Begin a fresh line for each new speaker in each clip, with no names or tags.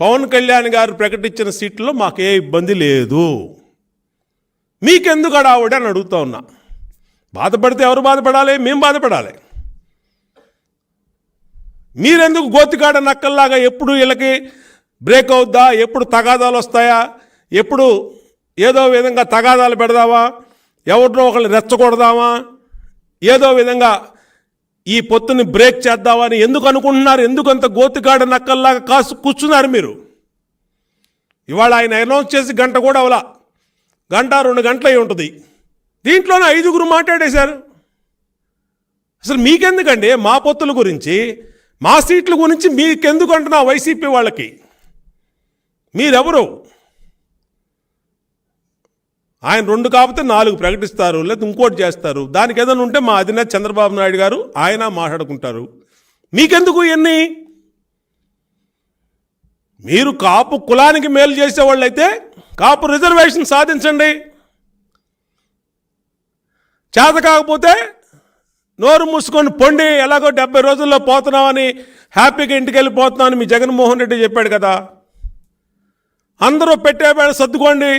పవన్ కళ్యాణ్ గారు ప్రకటించిన సీట్లలో మాకే ఇబ్బంది లేదు, మీకెందుకు అడావుడి అని అడుగుతా ఉన్నా. బాధపడితే ఎవరు బాధపడాలి? మేము బాధపడాలి. మీరెందుకు గోతికాడ నక్కల్లాగా ఎప్పుడు వీళ్ళకి బ్రేక్ అవుద్దా, ఎప్పుడు తగాదాలు వస్తాయా, ఎప్పుడు ఏదో విధంగా తగాదాలు పెడదామా, ఎవరినో ఒకరిని రెచ్చగొడదామా, ఏదో విధంగా ఈ పొత్తుని బ్రేక్ చేద్దామని ఎందుకు అనుకుంటున్నారు? ఎందుకు అంత గోతికాడ నక్కల్లాగా కూర్చున్నారు మీరు? ఇవాళ ఆయన అనౌన్స్ చేసి గంట కూడా అవలా, గంట 2 గంటలు అయి ఉంటుంది. దీంట్లోనే 5గురు మాట్లాడేశారు. అసలు మీకెందుకండి మా పొత్తుల గురించి, మా సీట్ల గురించి మీకెందుకు అంటున్నా? వైసీపీ వాళ్ళకి మీరెవరు? ఆయన 2 కాకపోతే 4 ప్రకటిస్తారు, లేదా ఇంకోటి చేస్తారు. దానికి ఏదైనా ఉంటే మా అధినేత చంద్రబాబు నాయుడు గారు ఆయన మాట్లాడుకుంటారు. మీకెందుకు ఇవన్నీ? మీరు కాపు కులానికి మేలు చేసేవాళ్ళు అయితే కాపు రిజర్వేషన్ సాధించండి. చేత కాకపోతే నోరు మూసుకొని పొండి, ఎలాగో 70 రోజుల్లో పోతున్నామని హ్యాపీగా ఇంటికి వెళ్ళిపోతున్నామని మీ జగన్మోహన్ రెడ్డి చెప్పాడు కదా. అందరూ పెట్టేబేడ సర్దుకోండి.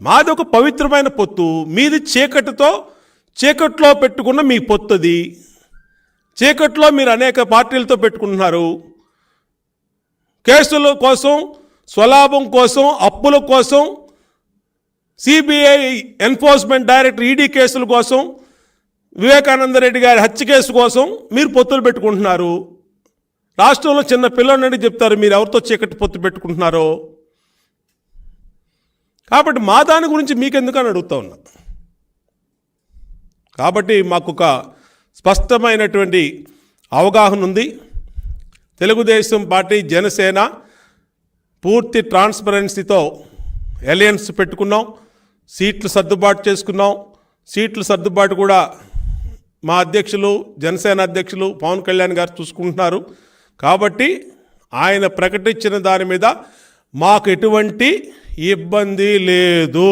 మాది ఒక పవిత్రమైన పొత్తు, మీది చీకట్లో పెట్టుకున్న మీ పొత్తుది. చీకట్లో మీరు అనేక పార్టీలతో పెట్టుకుంటున్నారు. కేసుల కోసం, స్వలాభం కోసం, అప్పుల కోసం, సిబిఐ ఎన్ఫోర్స్మెంట్ డైరెక్టర్ ఈడీ కేసుల కోసం, వివేకానంద రెడ్డి గారి హత్య కేసు కోసం మీరు పొత్తులు పెట్టుకుంటున్నారు. రాష్ట్రంలో చిన్న పిల్లలని చెప్తారు మీరు ఎవరితో చీకటి పొత్తు పెట్టుకుంటున్నారో. కాబట్టి మా దాని గురించి మీకెందుకని అడుగుతా ఉన్నా. కాబట్టి మాకు ఒక స్పష్టమైనటువంటి అవగాహన ఉంది. తెలుగుదేశం పార్టీ, జనసేన పూర్తి ట్రాన్స్పరెన్సీతో అలయన్స్ పెట్టుకున్నాం. సీట్లు సర్దుబాటు చేసుకున్నాం. సీట్ల సర్దుబాటు కూడా మా అధ్యక్షులు, జనసేన అధ్యక్షులు పవన్ కళ్యాణ్ గారు చూసుకుంటున్నారు. కాబట్టి ఆయన ప్రకటించిన దాని మీద మాకు ఎటువంటి ఇబ్బంది లేదు.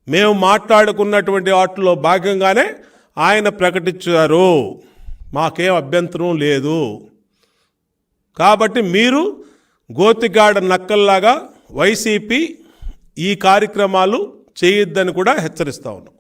మేము మాట్లాడుకున్నటువంటి వాటిలో భాగంగానే ఆయన ప్రకటించారు. మాకేం అభ్యంతరం లేదు. కాబట్టి మీరు గోతిగాడ నక్కల్లాగా వైసీపీ ఈ కార్యక్రమాలు చేయొద్దని కూడా హెచ్చరిస్తా ఉన్నాం.